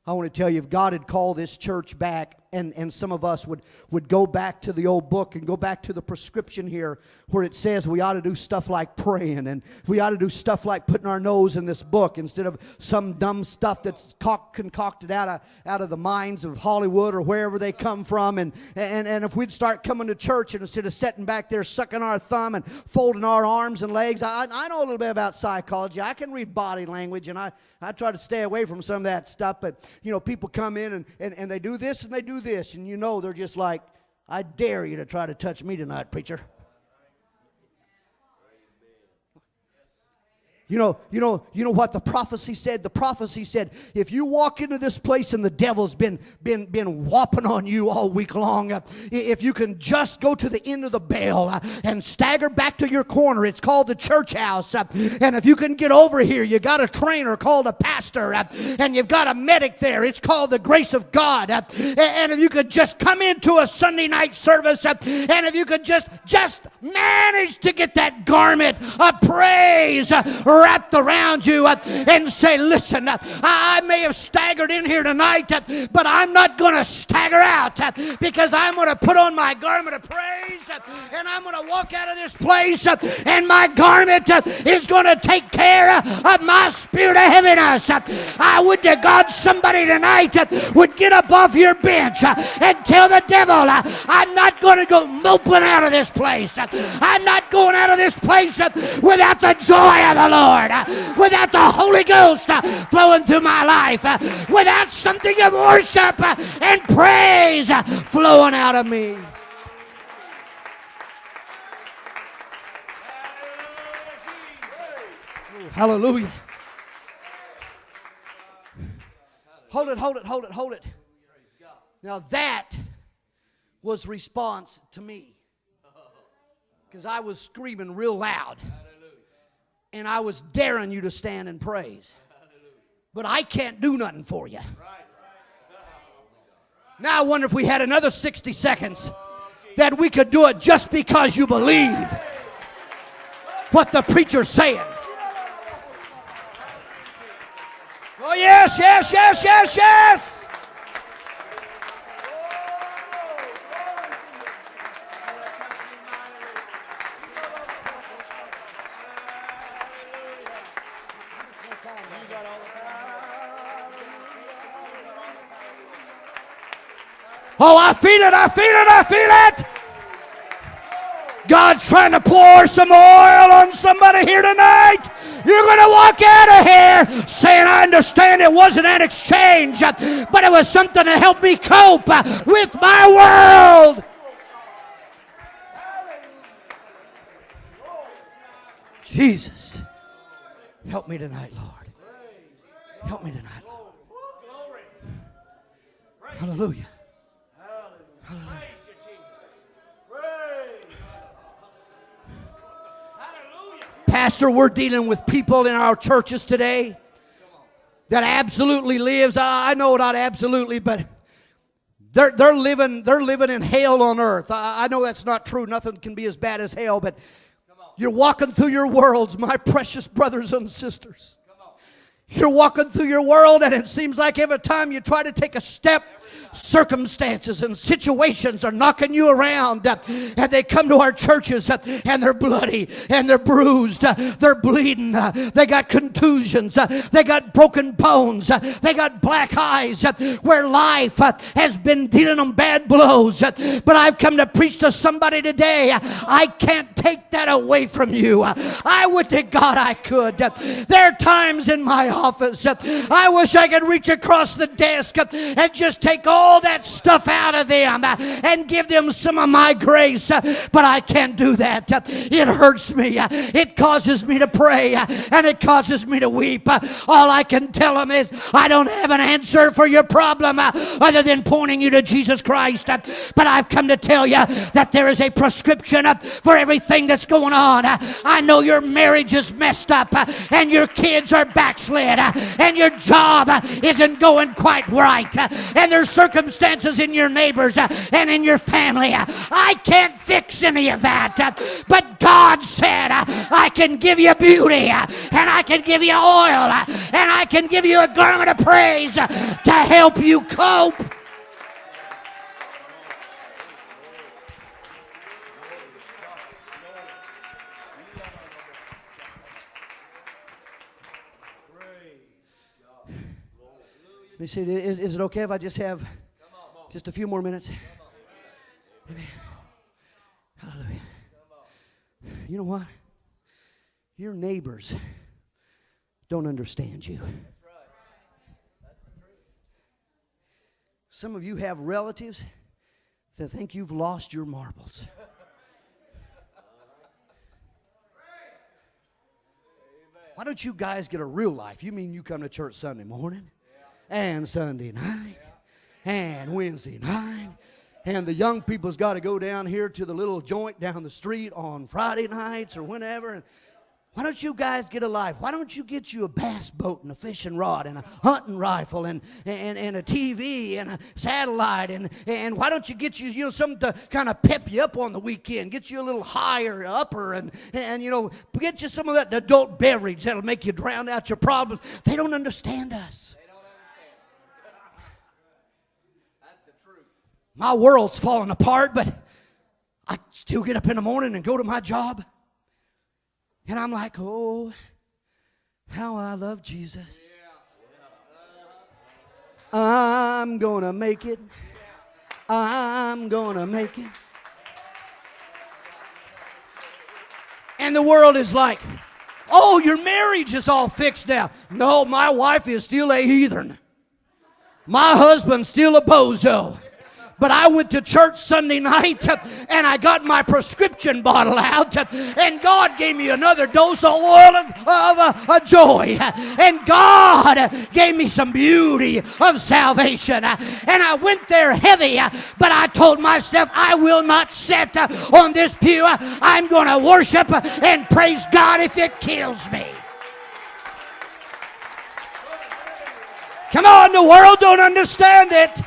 I want to tell you, if God had called this church back, and some of us would go back to the old book and go back to the prescription here where it says we ought to do stuff like praying, and we ought to do stuff like putting our nose in this book instead of some dumb stuff that's concocted out of the minds of Hollywood or wherever they come from. And if we'd start coming to church and instead of sitting back there sucking our thumb and folding our arms and legs, I know a little bit about psychology. I can read body language, and I try to stay away from some of that stuff. But, you know, people come in and they do this and they do this, and you know they're just like, I dare you to try to touch me tonight, preacher. You know what the prophecy said? The prophecy said, if you walk into this place and the devil's been whopping on you all week long, if you can just go to the end of the bell and stagger back to your corner, it's called the church house. And if you can get over here, you got a trainer called a pastor, and you've got a medic there. It's called the grace of God. And if you could just come into a Sunday night service, and if you could just manage to get that garment of praise wrapped around you and say, listen, I may have staggered in here tonight, but I'm not going to stagger out because I'm going to put on my garment of praise and I'm going to walk out of this place and my garment is going to take care of my spirit of heaviness. I would to God somebody tonight would get up off your bench and tell the devil, I'm not going to go moping out of this place. I'm not going out of this place without the joy of the Lord, without the Holy Ghost flowing through my life, without something of worship and praise flowing out of me. Hallelujah. Hold it. Now that was response to me. Because I was screaming real loud. And I was daring you to stand and praise. But I can't do nothing for you. Now I wonder if we had another 60 seconds that we could do it just because you believe what the preacher's saying. Oh, yes. Oh, I feel it. God's trying to pour some oil on somebody here tonight. You're going to walk out of here saying, I understand it wasn't an exchange, but it was something to help me cope with my world. Jesus, help me tonight, Lord. Help me tonight, Lord. Hallelujah. Hallelujah. Pastor, we're dealing with people in our churches today that absolutely lives, I know not absolutely, but they're living in hell on earth. I know that's not true. Nothing can be as bad as hell, but you're walking through your worlds, my precious brothers and sisters. You're walking through your world, and it seems like every time you try to take a step, circumstances and situations are knocking you around, and they come to our churches and they're bloody and they're bruised, they're bleeding, they got contusions, they got broken bones, they got black eyes, where life has been dealing them bad blows. But I've come to preach to somebody today. I can't take that away from you. I would to God I could. There are times in my office I wish I could reach across the desk and just take all that stuff out of them and give them some of my grace, but I can't do that. It hurts me. It causes me to pray, and it causes me to weep. All I can tell them is I don't have an answer for your problem other than pointing you to Jesus Christ, but I've come to tell you that there is a prescription for everything that's going on. I know your marriage is messed up, and your kids are backslid, and your job isn't going quite right, and there's circumstances in your neighbors and in your family. I can't fix any of that, but God said I can give you beauty, and I can give you oil, and I can give you a garment of praise to help you cope. Let me see, is it okay if I just have just a few more minutes? Amen. Hallelujah. You know what? Your neighbors don't understand you. Some of you have relatives that think you've lost your marbles. Why don't you guys get a real life? You mean you come to church Sunday morning and Sunday night and Wednesday night, and the young people's got to go down here to the little joint down the street on Friday nights or whenever. And why don't you guys get a life? Why don't you get you a bass boat and a fishing rod and a hunting rifle and a TV and a satellite, and why don't you get you something to kind of pep you up on the weekend, get you a little higher upper, and get you some of that adult beverage that'll make you drown out your problems. They don't understand us. My world's falling apart, but I still get up in the morning and go to my job. And I'm like, oh, how I love Jesus. I'm going to make it. I'm going to make it. And the world is like, oh, your marriage is all fixed now. No, my wife is still a heathen. My husband's still a bozo. But I went to church Sunday night and I got my prescription bottle out and God gave me another dose of oil of joy. And God gave me some beauty of salvation. And I went there heavy, but I told myself I will not sit on this pew. I'm going to worship and praise God if it kills me. Come on, the world don't understand it.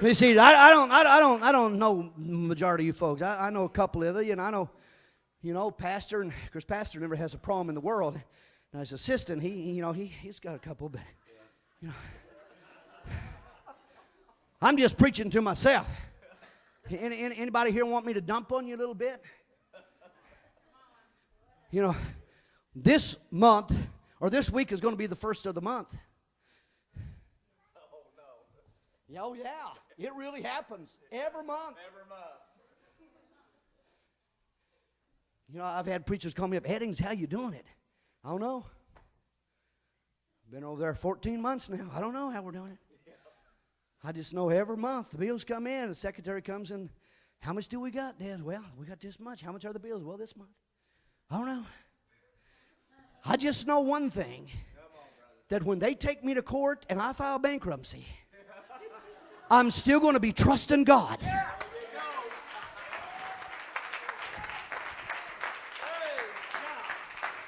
You see, I don't know the majority of you folks. I know a couple of you, and I know, Pastor, and of course, Pastor never has a problem in the world. And his assistant, he's got a couple, but I'm just preaching to myself. Anybody here want me to dump on you a little bit? This month or this week is going to be the first of the month. Oh, yeah. It really happens every month. I've had preachers call me up, Eddings, how you doing it? I don't know. Been over there 14 months now. I don't know how we're doing it. I just know every month the bills come in, the secretary comes in. How much do we got, Dad? Well, we got this much. How much are the bills? Well, this month. I don't know. I just know one thing, that when they take me to court and I file bankruptcy, I'm still going to be trusting God.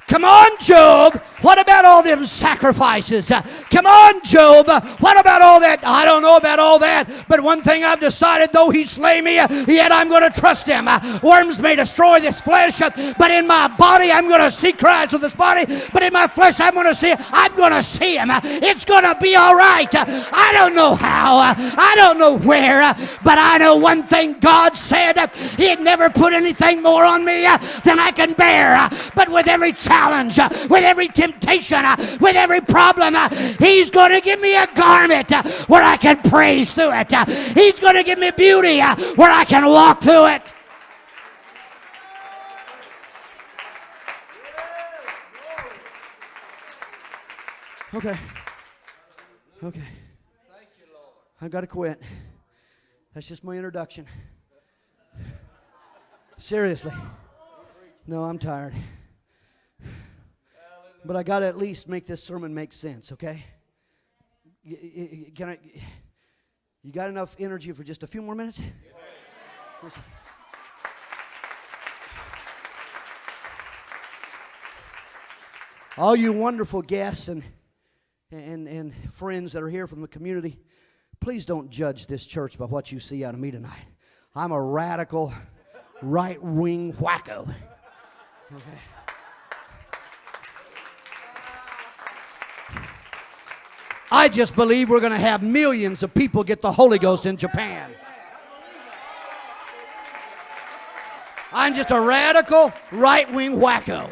Come on, Job. What about all them sacrifices? Come on, Job. What about all that? I don't know about all that. But one thing I've decided, though he slay me, yet I'm going to trust him. Worms may destroy this flesh, but in my body I'm going to see Christ with this body. But in my flesh I'm going to see him. It's going to be all right. I don't know how. I don't know where. But I know one thing God said. He'd never put anything more on me than I can bear. But with every challenge, with every temptation, with every problem, He's going to give me a garment where I can praise through it. He's going to give me beauty where I can walk through it. Okay. I've got to quit. That's just my introduction. Seriously. No, I'm tired. But I got to at least make this sermon make sense, okay? You got enough energy for just a few more minutes? Listen. All you wonderful guests and friends that are here from the community, please don't judge this church by what you see out of me tonight. I'm a radical, right-wing wacko. Okay. I just believe we're going to have millions of people get the Holy Ghost in Japan. I'm just a radical, right-wing wacko.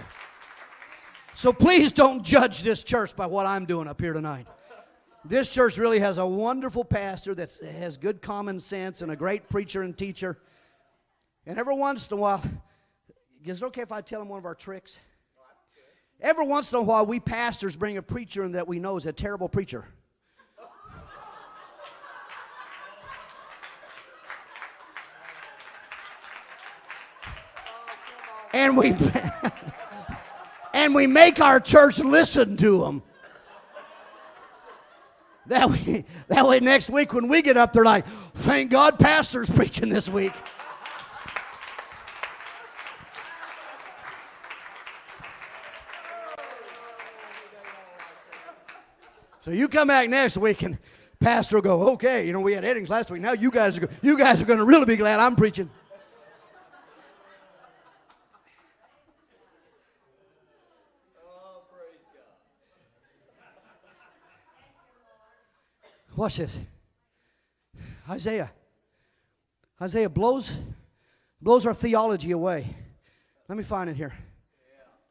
So please don't judge this church by what I'm doing up here tonight. This church really has a wonderful pastor that has good common sense and a great preacher and teacher. And every once in a while, is it okay if I tell him one of our tricks? Every once in a while, we pastors bring a preacher in that we know is a terrible preacher. And we make our church listen to him. That way next week when we get up, they're like, thank God pastor's preaching this week. So you come back next week and pastor will go, okay, we had Eddings last week. Now you guys are going to really be glad I'm preaching. Watch this. Isaiah Isaiah blows our theology away. Let me find it here.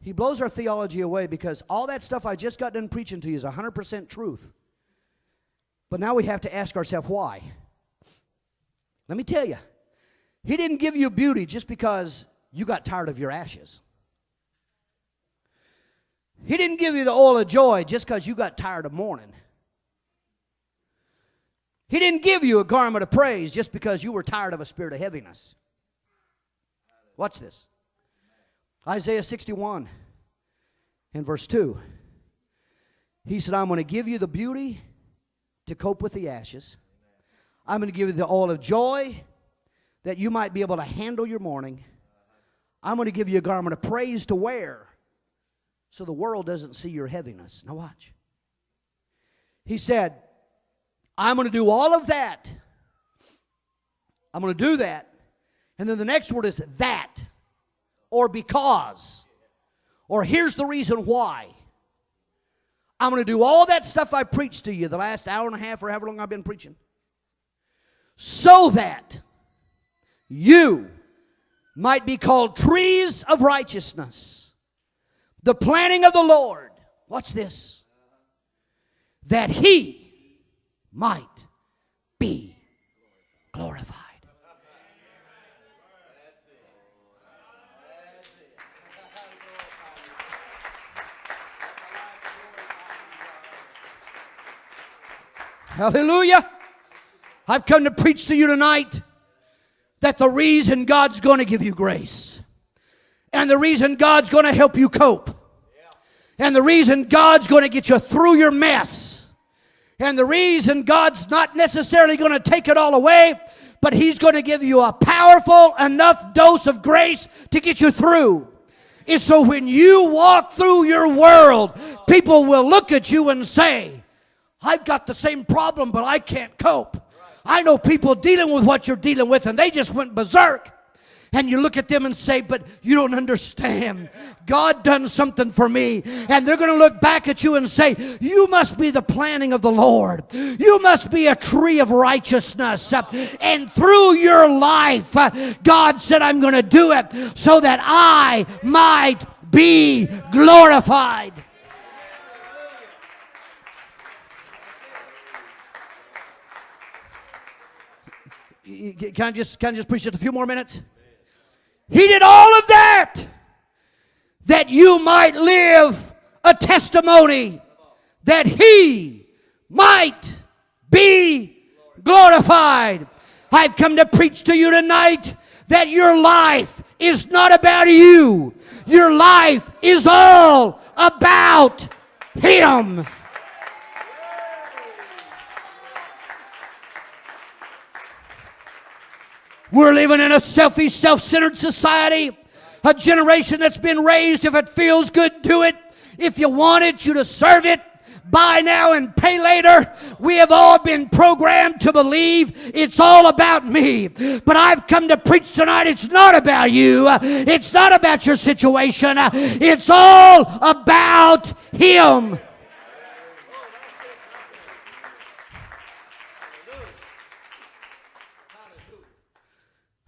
He blows our theology away because all that stuff I just got done preaching to you is 100% truth. But now we have to ask ourselves why. Let me tell you, He didn't give you beauty just because you got tired of your ashes. He didn't give you the oil of joy just because you got tired of mourning. He didn't give you a garment of praise just because you were tired of a spirit of heaviness. Watch this. Isaiah 61 and verse 2. He said, I'm going to give you the beauty to cope with the ashes. I'm going to give you the oil of joy that you might be able to handle your mourning. I'm going to give you a garment of praise to wear so the world doesn't see your heaviness. Now watch. He said, I'm going to do all of that. I'm going to do that. And then the next word is that, or because, or here's the reason why. I'm going to do all that stuff I preached to you the last hour and a half or however long I've been preaching, so that you might be called trees of righteousness, the planting of the Lord. Watch this. That He might be glorified. Hallelujah. I've come to preach to you tonight that the reason God's going to give you grace, and the reason God's going to help you cope, and the reason God's going to get you through your mess, and the reason God's not necessarily going to take it all away, but He's going to give you a powerful enough dose of grace to get you through, is so when you walk through your world, people will look at you and say, I've got the same problem, but I can't cope. I know people dealing with what you're dealing with, and they just went berserk. And you look at them and say, but you don't understand. God done something for me. And they're going to look back at you and say, you must be the planting of the Lord. You must be a tree of righteousness. And through your life, God said, I'm going to do it so that I might be glorified. Can I just preach it a few more minutes? He did all of that you might live a testimony, that He might be glorified. I've come to preach to you tonight that your life is not about you. Your life is all about Him. We're living in a selfish, self-centered society. A generation that's been raised, if it feels good, do it. If you want it, you to serve it. Buy now and pay later. We have all been programmed to believe it's all about me. But I've come to preach tonight, it's not about you. It's not about your situation. It's all about Him.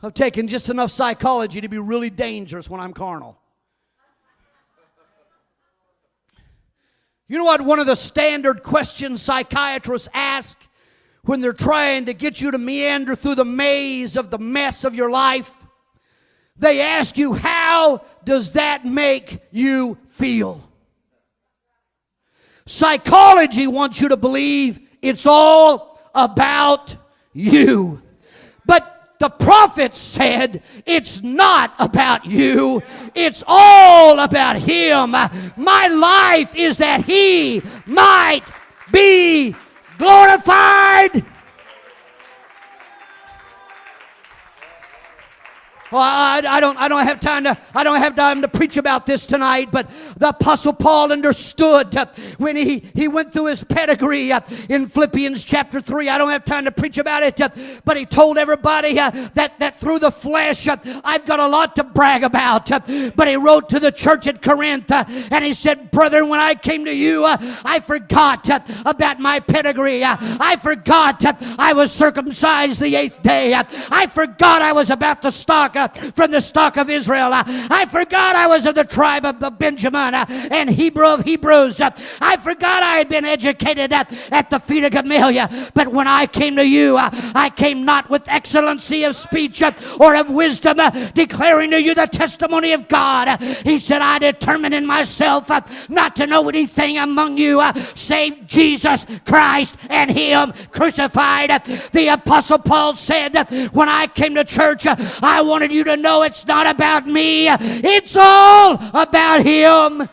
I've taken just enough psychology to be really dangerous when I'm carnal. You know what one of the standard questions psychiatrists ask when they're trying to get you to meander through the maze of the mess of your life? They ask you, how does that make you feel? Psychology wants you to believe it's all about you. But the prophet said, it's not about you. It's all about Him. My life is that He might be glorified. Well, I don't have time to preach about this tonight, but the Apostle Paul understood when he went through his pedigree in Philippians chapter 3. I don't have time to preach about it, but he told everybody that through the flesh I've got a lot to brag about. But he wrote to the church at Corinth and he said, brethren, when I came to you, I forgot about my pedigree. I forgot I was circumcised the 8th day. I forgot I was about the stock from the stock of Israel. I forgot I was of the tribe of the Benjamin and Hebrew of Hebrews. I forgot I had been educated at the feet of Gamaliel. But when I came to you, I came not with excellency of speech or of wisdom, declaring to you the testimony of God. He said, I determined in myself not to know anything among you save Jesus Christ and Him crucified. The Apostle Paul said, when I came to church, I wanted you to know it's not about me. It's all about Him.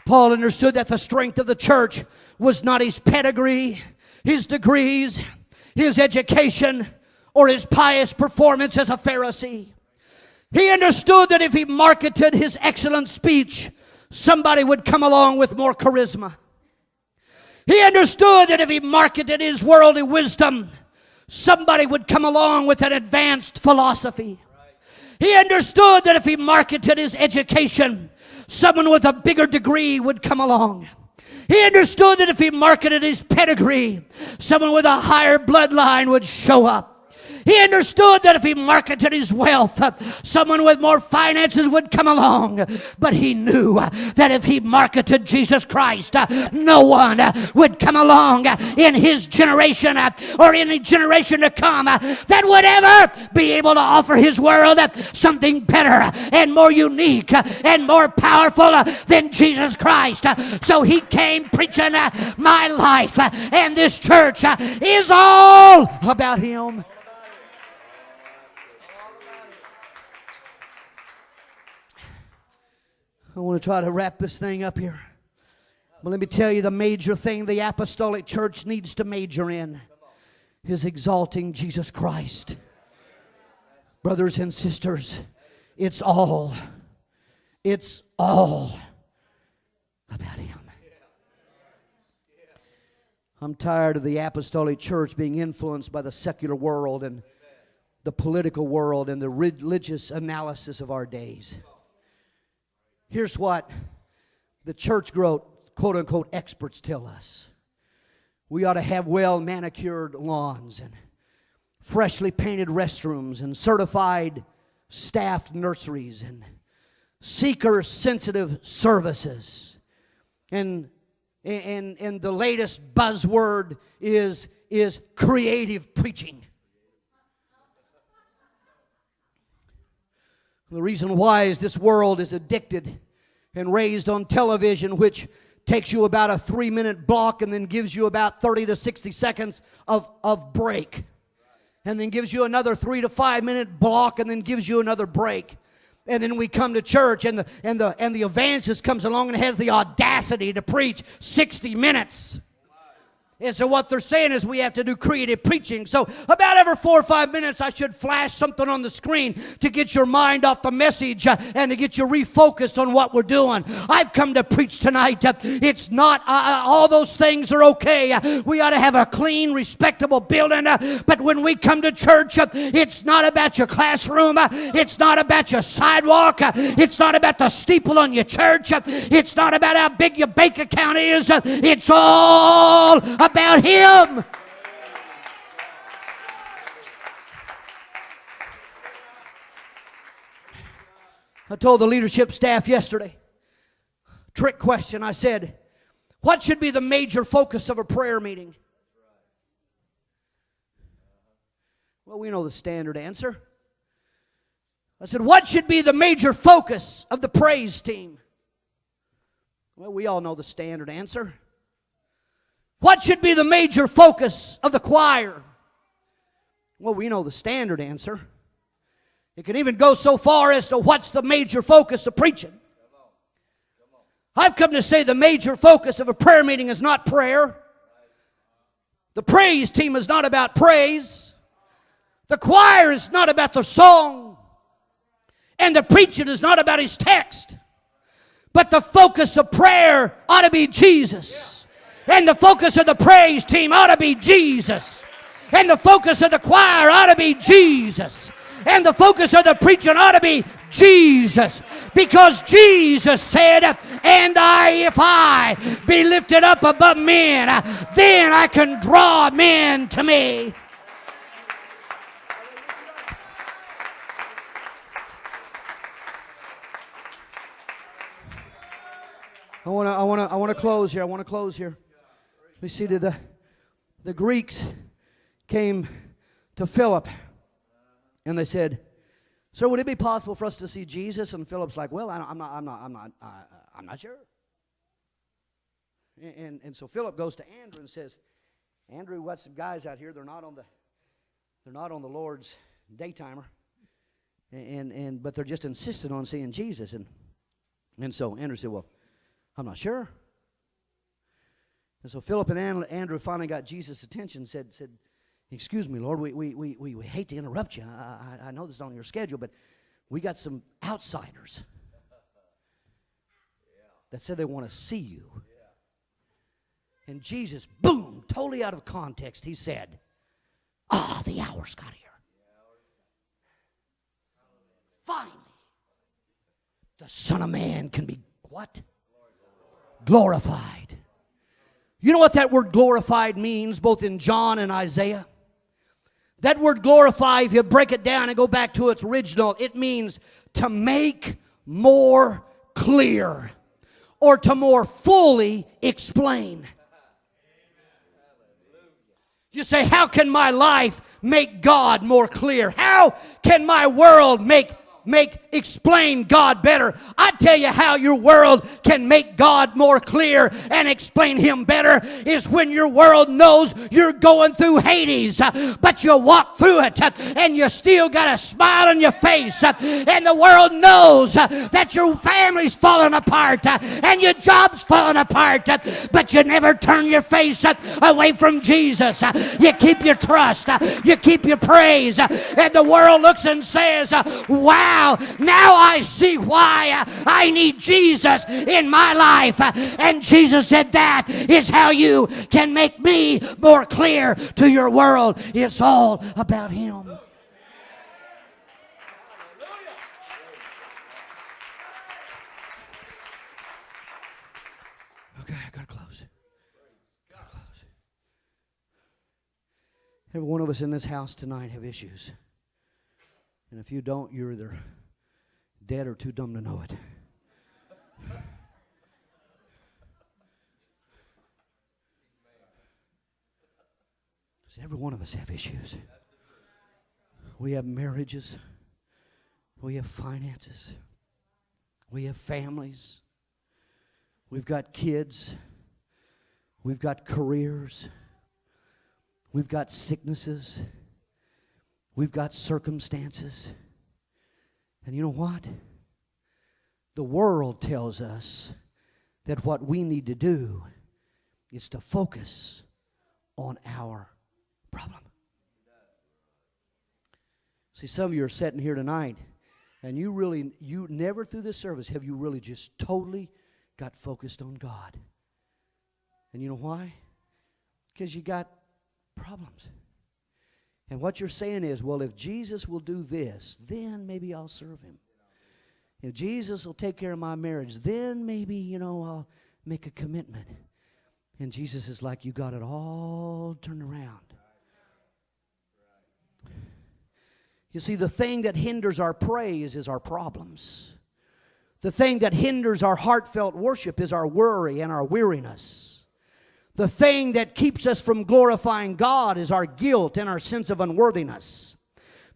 Paul understood that the strength of the church was not his pedigree, his degrees, his education, or his pious performance as a Pharisee. He understood that if he marketed his excellent speech, somebody would come along with more charisma. He understood that if he marketed his worldly wisdom, somebody would come along with an advanced philosophy. He understood that if he marketed his education, someone with a bigger degree would come along. He understood that if he marketed his pedigree, someone with a higher bloodline would show up. He understood that if he marketed his wealth, someone with more finances would come along. But he knew that if he marketed Jesus Christ, no one would come along in his generation or any generation to come that would ever be able to offer his world something better and more unique and more powerful than Jesus Christ. So he came preaching, my life and this church is all about Him. I want to try to wrap this thing up here. But let me tell you, the major thing the apostolic church needs to major in is exalting Jesus Christ. Brothers and sisters, it's all about Him. I'm tired of the apostolic church being influenced by the secular world and the political world and the religious analysis of our days. Here's what the church growth, quote-unquote, experts tell us. We ought to have well-manicured lawns and freshly painted restrooms and certified staffed nurseries and seeker-sensitive services. And the latest buzzword is creative preaching. The reason why is this world is addicted and raised on television, which takes you about a 3-minute block and then gives you about 30 to 60 seconds of break. And then gives you another 3 to 5 minute block and then gives you another break. And then we come to church and the evangelist comes along and has the audacity to preach 60 minutes. And so what they're saying is we have to do creative preaching. So about every 4 or 5 minutes, I should flash something on the screen to get your mind off the message and to get you refocused on what we're doing. I've come to preach tonight. It's not, all those things are okay. We ought to have a clean, respectable building. But when we come to church, it's not about your classroom. It's not about your sidewalk. It's not about the steeple on your church. It's not about how big your bank account is. It's all about Him. I told the leadership staff yesterday, trick question, I said, what should be the major focus of a prayer meeting? Well, we know the standard answer. I said, what should be the major focus of the praise team? Well, we all know the standard answer. What should be the major focus of the choir? Well, we know the standard answer. It can even go so far as to what's the major focus of preaching. I've come to say the major focus of a prayer meeting is not prayer. The praise team is not about praise. The choir is not about the song. And the preaching is not about his text. But the focus of prayer ought to be Jesus. And the focus of the praise team ought to be Jesus. And the focus of the choir ought to be Jesus. And the focus of the preaching ought to be Jesus. Because Jesus said, and if I be lifted up above men, then I can draw men to me. I want to close here. I want to close here. We see that the Greeks came to Philip and they said, "Sir, would it be possible for us to see Jesus?" And Philip's like, "Well, I'm not sure." And so Philip goes to Andrew and says, "Andrew, we got some guys out here. They're not on the Lord's daytimer, but they're just insisting on seeing Jesus." And so Andrew said, "Well, I'm not sure." And so Philip and Andrew finally got Jesus' attention, said, "Excuse me, Lord, we hate to interrupt you. I know this is on your schedule, but we got some outsiders that said they want to see you." And Jesus, boom, totally out of context, he said, the hour's got here. Finally, the Son of Man can be what? Glorified. You know what that word glorified means, both in John and Isaiah? That word glorify, if you break it down and go back to its original, it means to make more clear or to more fully explain. You say, how can my life make God more clear? How can my world explain God better? I tell you how your world can make God more clear and explain Him better is when your world knows you're going through Hades, but you walk through it and you still got a smile on your face, and the world knows that your family's falling apart and your job's falling apart, but you never turn your face away from Jesus. You keep your trust, you keep your praise, and the world looks and says, "Wow, now I see why I need Jesus in my life." And Jesus said, that is how you can make me more clear to your world. It's all about Him. Okay, I gotta close. Every one of us in this house tonight have issues. And if you don't, you're either dead or too dumb to know it. Because every one of us have issues. We have marriages. We have finances. We have families. We've got kids. We've got careers. We've got sicknesses. We've got circumstances. And you know what? The world tells us that what we need to do is to focus on our problem. See, some of you are sitting here tonight, and you never through this service have you really just totally got focused on God. And you know why? Because you got problems. And what you're saying is, well, if Jesus will do this, then maybe I'll serve Him. If Jesus will take care of my marriage, then maybe, I'll make a commitment. And Jesus is like, you got it all turned around. You see, the thing that hinders our praise is our problems. The thing that hinders our heartfelt worship is our worry and our weariness. The thing that keeps us from glorifying God is our guilt and our sense of unworthiness.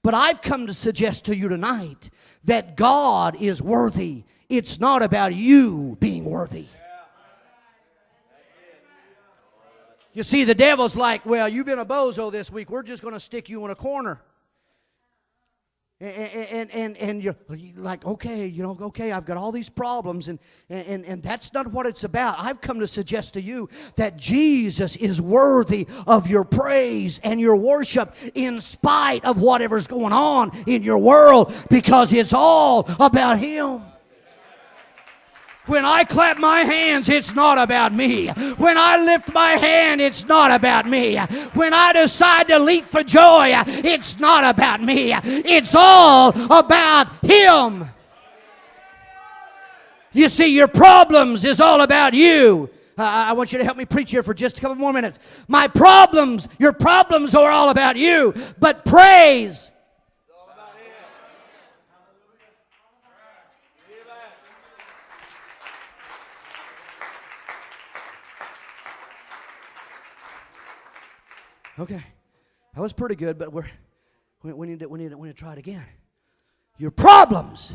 But I've come to suggest to you tonight that God is worthy. It's not about you being worthy. You see, the devil's like, well, you've been a bozo this week. We're just going to stick you in a corner. And you're like, okay, okay, I've got all these problems, and that's not what it's about. I've come to suggest to you that Jesus is worthy of your praise and your worship in spite of whatever's going on in your world, because it's all about Him. When I clap my hands, it's not about me. When I lift my hand, it's not about me. When I decide to leap for joy, it's not about me. It's all about Him. You see, your problems is all about you. I want you to help me preach here for just a couple more minutes. Your problems are all about you, but praise. Okay, that was pretty good, but we need to try it again. Your problems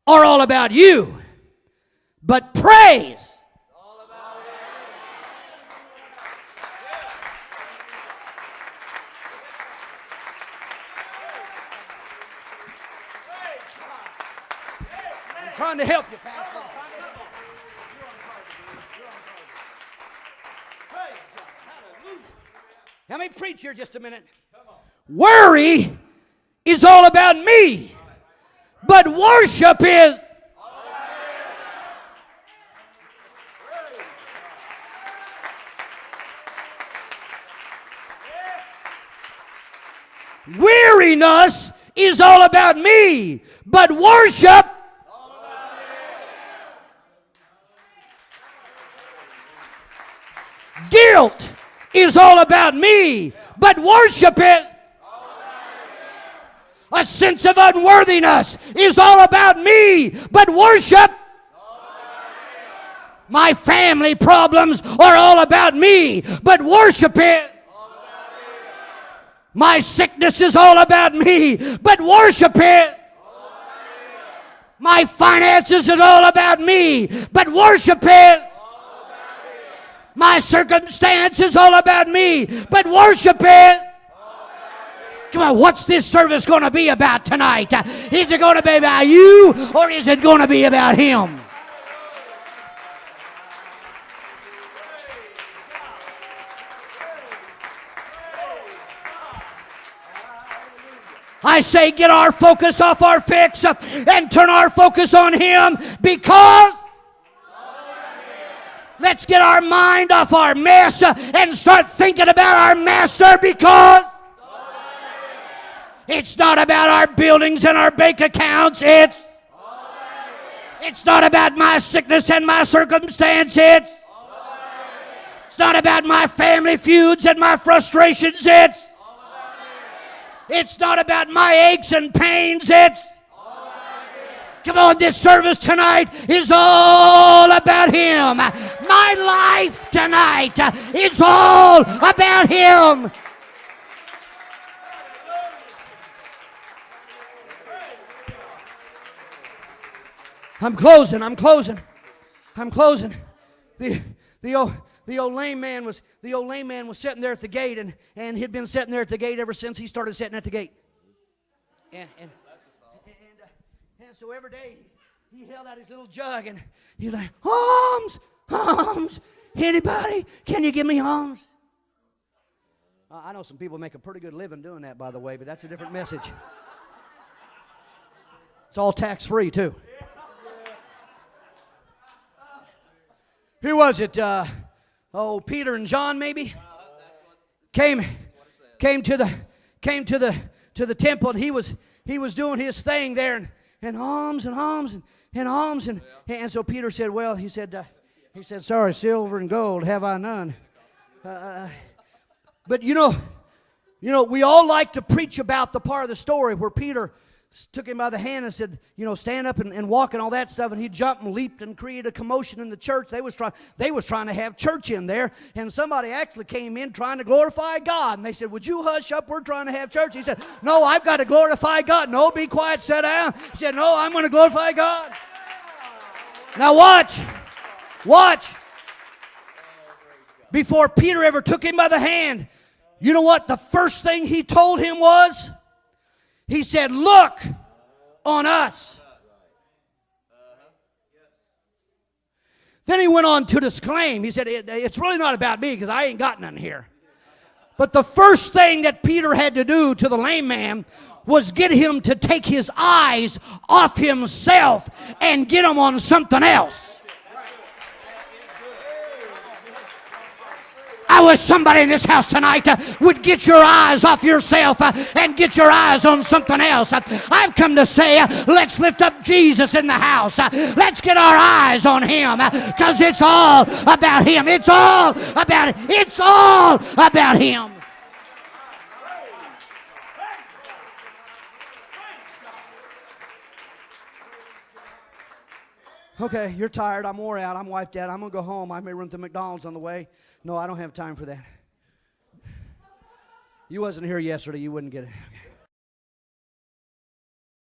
are all about you, but praise. I'm trying to help you, Pastor. Let me preach here just a minute. Worry is all about me, but worship is. Weariness is all about me, but worship. Guilt is all about me, but worship is. A sense of unworthiness is all about me, but worship. My family problems are all about me, but worship is. My sickness is all about me, but worship is. My finances is all about me, but worship is. My circumstance is all about me, but worship is. Come on, what's this service going to be about tonight? Is it going to be about you, or is it going to be about Him? I say get our focus off our fix and turn our focus on Him, because let's get our mind off our mess and start thinking about our Master, because it's not about our buildings and our bank accounts. It's not about my sickness and my circumstances. It's not about my family feuds and my frustrations. It's not about my aches and pains. Come on, this service tonight is all about Him. My life tonight is all about Him. I'm closing. The old lame man was sitting there at the gate, and he'd been sitting there at the gate ever since he started sitting at the gate. And so every day he held out his little jug, and he's like, alms, anybody? Can you give me alms? I know some people make a pretty good living doing that, by the way, but that's a different message. It's all tax-free, too. Who was it? Peter and John, maybe? Came to the temple, and he was doing his thing there, and alms, and so Peter said, well, he said, sorry, silver and gold have I none. But you know, we all like to preach about the part of the story where Peter took him by the hand and said, stand up and walk and all that stuff, and he jumped and leaped and created a commotion in the church. They was trying to have church in there, and somebody actually came in trying to glorify God, and they said, would you hush up, we're trying to have church. He said, no, I've got to glorify God. No, be quiet, sit down. He said, no, I'm going to glorify God. Now watch. Before Peter ever took him by the hand, you know what the first thing he told him was? He said, look on us. Then he went on to disclaim. He said, it's really not about me because I ain't got none here. But the first thing that Peter had to do to the lame man was get him to take his eyes off himself and get him on something else. I wish somebody in this house tonight would get your eyes off yourself and get your eyes on something else. I've come to say, let's lift up Jesus in the house. Let's get our eyes on him because it's all about him. It's all about him. Okay, you're tired. I'm wore out. I'm wiped out. I'm going to go home. I may run to McDonald's on the way. No, I don't have time for that. You wasn't here yesterday. You wouldn't get it. Okay.